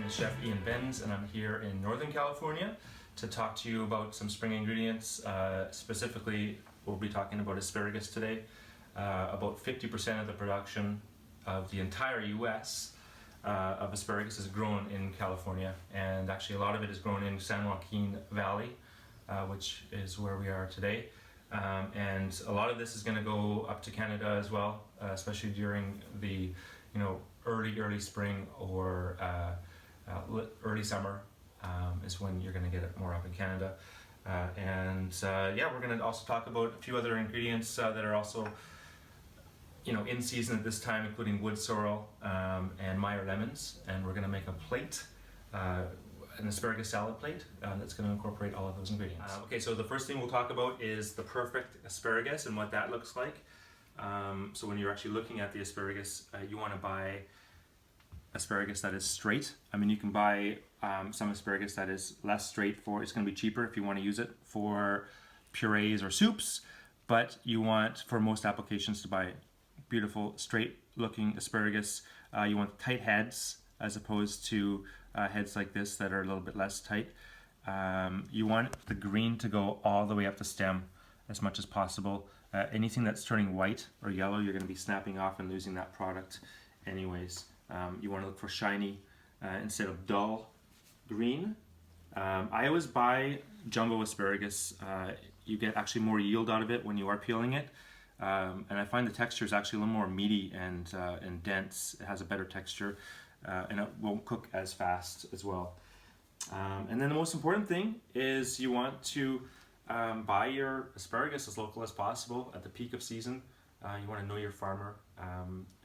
is Chef Ian Benz, and I'm here in Northern California to talk to you about some spring ingredients. Specifically, we'll be talking about asparagus today. About 50% of the production of the entire US of asparagus is grown in California, and actually a lot of it is grown in San Joaquin Valley, which is where we are today. And a lot of this is going to go up to Canada as well, especially during the early spring or early summer is when you're going to get it more up in Canada. Yeah, we're going to also talk about a few other ingredients that are also in season at this time, including wood sorrel and Meyer lemons, and we're going to make a plate, an asparagus salad plate that's going to incorporate all of those ingredients. Okay, so the first thing we'll talk about is the perfect asparagus and what that looks like. So when you're actually looking at the asparagus, you want to buy asparagus that is straight. I mean, you can buy some asparagus that is less straight it's going to be cheaper if you want to use it for purees or soups, but you want, for most applications, to buy beautiful straight looking asparagus. You want tight heads as opposed to heads like this that are a little bit less tight. You want the green to go all the way up the stem as much as possible. Anything that's turning white or yellow, you're going to be snapping off and losing that product anyways. You want to look for shiny instead of dull green. I always buy jumbo asparagus. You get actually more yield out of it when you are peeling it. And I find the texture is actually a little more meaty and dense. It has a better texture and it won't cook as fast as well. And then the most important thing is you want to buy your asparagus as local as possible at the peak of season. You want to know your farmer,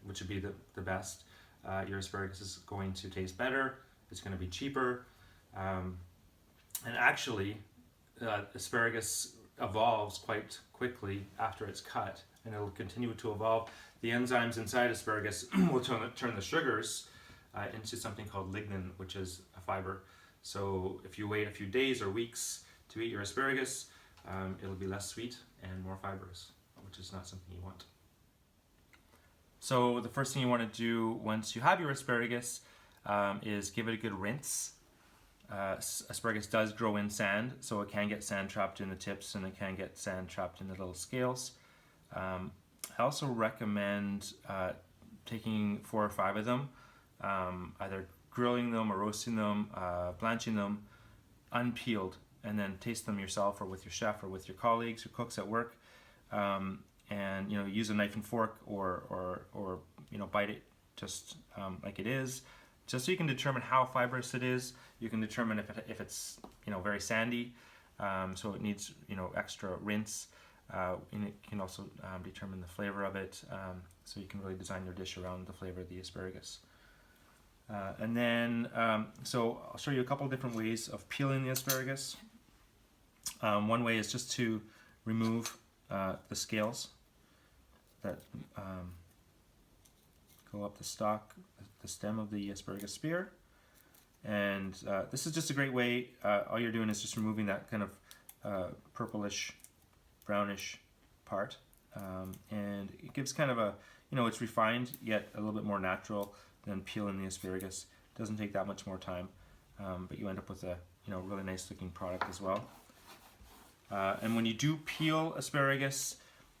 which would be the best. Your asparagus is going to taste better, it's going to be cheaper, and actually asparagus evolves quite quickly after it's cut, and it'll continue to evolve. The enzymes inside asparagus will turn the sugars into something called lignin, which is a fiber. So if you wait a few days or weeks to eat your asparagus, it'll be less sweet and more fibrous, which is not something you want. So the first thing you want to do once you have your asparagus is give it a good rinse. Asparagus does grow in sand, so it can get sand trapped in the tips and it can get sand trapped in the little scales. I also recommend taking 4 or 5 of them, either grilling them or roasting them, blanching them, unpeeled, and then taste them yourself or with your chef or with your colleagues or cooks at work. And use a knife and fork or bite it just like it is, just so you can determine how fibrous it is. You can determine if it's very sandy, so it needs extra rinse, and it can also determine the flavor of it, so you can really design your dish around the flavor of the asparagus. And then so I'll show you a couple of different ways of peeling the asparagus. One way is just to remove the scales that go up the stalk, the stem of the asparagus spear, and this is just a great way. All you're doing is just removing that kind of purplish, brownish part, and it gives kind of a, it's refined yet a little bit more natural than peeling the asparagus. It doesn't take that much more time, but you end up with a really nice looking product as well. And when you do peel asparagus,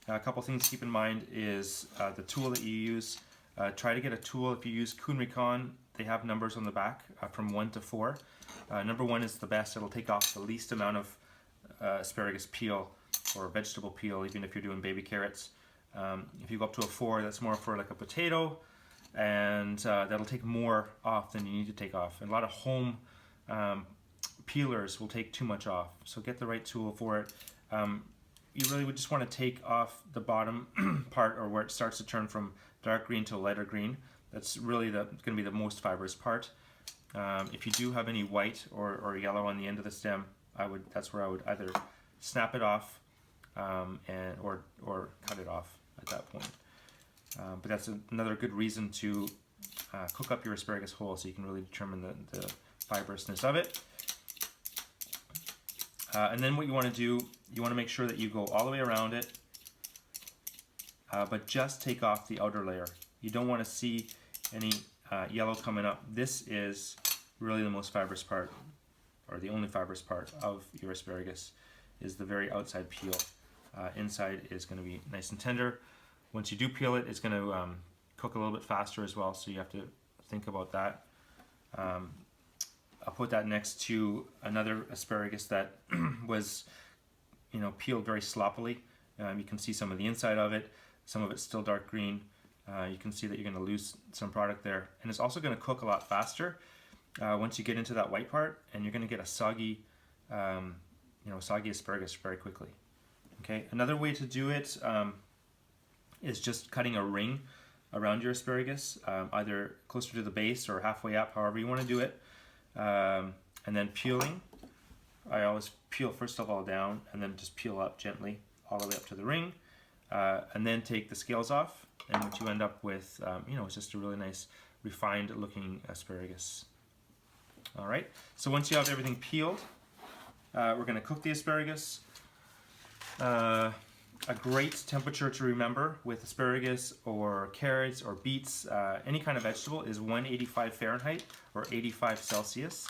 a couple things to keep in mind is the tool that you use. Try to get a tool. If you use Kuhn Rikon, they have numbers on the back from 1 to 4. Number 1 is the best. It'll take off the least amount of asparagus peel or vegetable peel, even if you're doing baby carrots. If you go up to a 4, that's more for like a potato, and that'll take more off than you need to take off. And a lot of home peelers will take too much off, so get the right tool for it. You really would just want to take off the bottom part, or where it starts to turn from dark green to lighter green. That's really going to be the most fibrous part. If you do have any white or yellow on the end of the stem, that's where I would either snap it off or cut it off at that point. But that's another good reason to cook up your asparagus whole, so you can really determine the fibrousness of it. And then what you want to do, you want to make sure that you go all the way around it, but just take off the outer layer. You don't want to see any yellow coming up. This is really the most fibrous part, or the only fibrous part of your asparagus, is the very outside peel. Inside is going to be nice and tender. Once you do peel it, it's going to cook a little bit faster as well, so you have to think about that. I'll put that next to another asparagus that was, peeled very sloppily. You can see some of the inside of it. Some of it's still dark green. You can see that you're going to lose some product there, and it's also going to cook a lot faster once you get into that white part, and you're going to get a soggy, soggy asparagus very quickly. Okay. Another way to do it is just cutting a ring around your asparagus, either closer to the base or halfway up, however you want to do it, and then peeling. I always peel first of all down, and then just peel up gently all the way up to the ring, and then take the scales off, and what you end up with, is just a really nice refined looking asparagus. All right, so once you have everything peeled, we're going to cook the asparagus. A great temperature to remember with asparagus or carrots or beets, any kind of vegetable, is 185 Fahrenheit or 85 Celsius.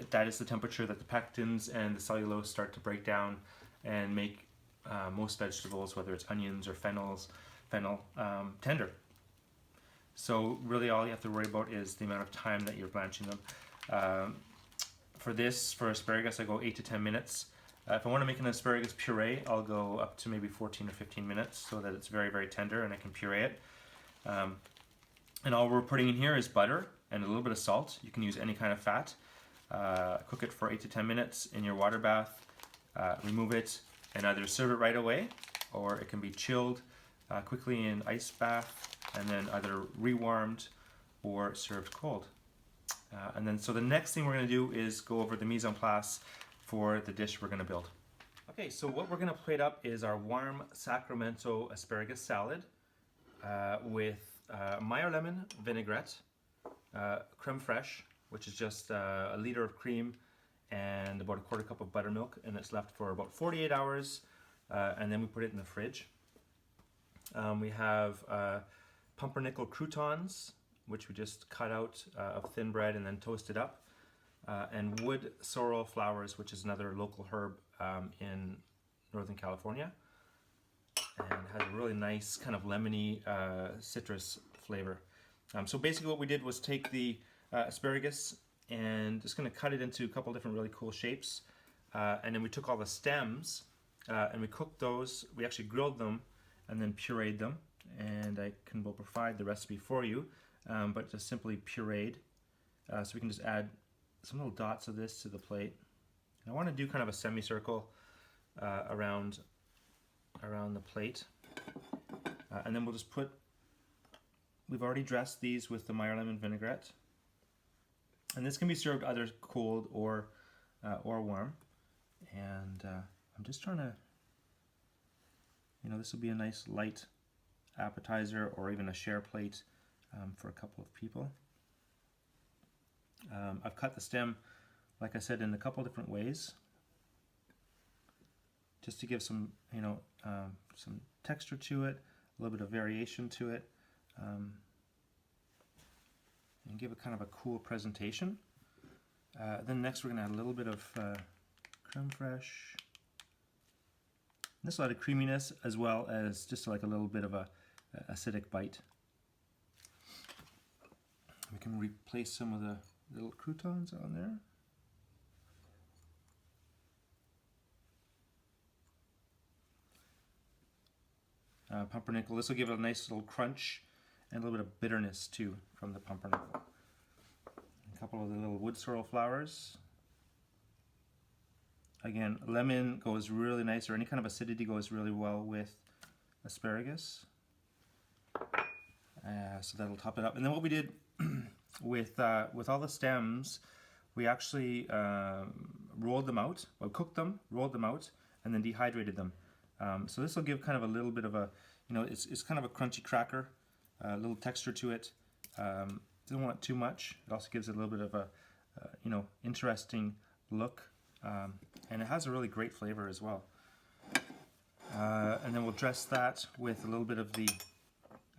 That is the temperature that the pectins and the cellulose start to break down and make most vegetables, whether it's onions or fennel, tender. So really all you have to worry about is the amount of time that you're blanching them. For asparagus, I go 8 to 10 minutes. If I want to make an asparagus puree, I'll go up to maybe 14 or 15 minutes so that it's very, very tender and I can puree it. And all we're putting in here is butter and a little bit of salt. You can use any kind of fat. Cook it for 8 to 10 minutes in your water bath. Remove it and either serve it right away, or it can be chilled quickly in ice bath and then either rewarmed or served cold. So the next thing we're going to do is go over the mise en place for the dish we're going to build. Okay, so what we're going to plate up is our warm Sacramento asparagus salad with Meyer lemon vinaigrette, creme fraiche, which is just a liter of cream and about a quarter cup of buttermilk, and it's left for about 48 hours, and then we put it in the fridge. We have pumpernickel croutons, which we just cut out of thin bread and then toasted up. And wood sorrel flowers, which is another local herb in Northern California, and has a really nice kind of lemony citrus flavor. So basically what we did was take the asparagus and just going to cut it into a couple different really cool shapes, and then we took all the stems and we cooked those. We actually grilled them and then pureed them, and will provide the recipe for you, but just simply pureed. So we can just add some little dots of this to the plate. And I want to do kind of a semicircle around the plate, and then we'll just we've already dressed these with the Meyer lemon vinaigrette, and this can be served either cold or warm. And I'm just trying to, this will be a nice light appetizer or even a share plate for a couple of people. I've cut the stem, like I said, in a couple different ways, just to give some, some texture to it, a little bit of variation to it, and give it kind of a cool presentation. Then next we're going to add a little bit of creme fraiche. This will add a creaminess as well as just like a little bit of a acidic bite. We can replace some of the little croutons on there. Pumpernickel, this will give it a nice little crunch and a little bit of bitterness too from the pumpernickel. A couple of the little wood sorrel flowers. Again, lemon goes really nice, or any kind of acidity goes really well with asparagus. So that'll top it up. And then what we did with all the stems, we actually rolled them out, well, cooked them, rolled them out, and then dehydrated them. So this will give kind of a little bit of a, it's kind of a crunchy cracker, a little texture to it. Don't want too much. It also gives it a little bit of a, interesting look, and it has a really great flavor as well. And then we'll dress that with a little bit of the,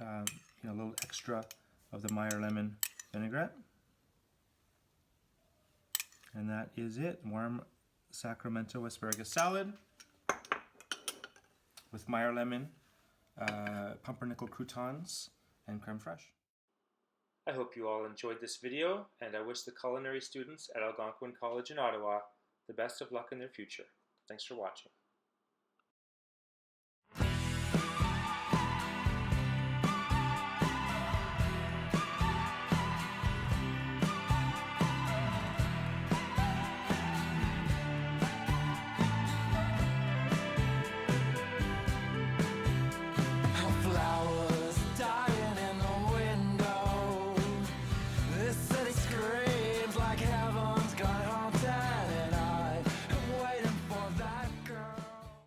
a little extra of the Meyer lemon vinaigrette. And that is it. Warm Sacramento asparagus salad with Meyer lemon, pumpernickel croutons, and creme fraiche. I hope you all enjoyed this video, and I wish the culinary students at Algonquin College in Ottawa the best of luck in their future. Thanks for watching.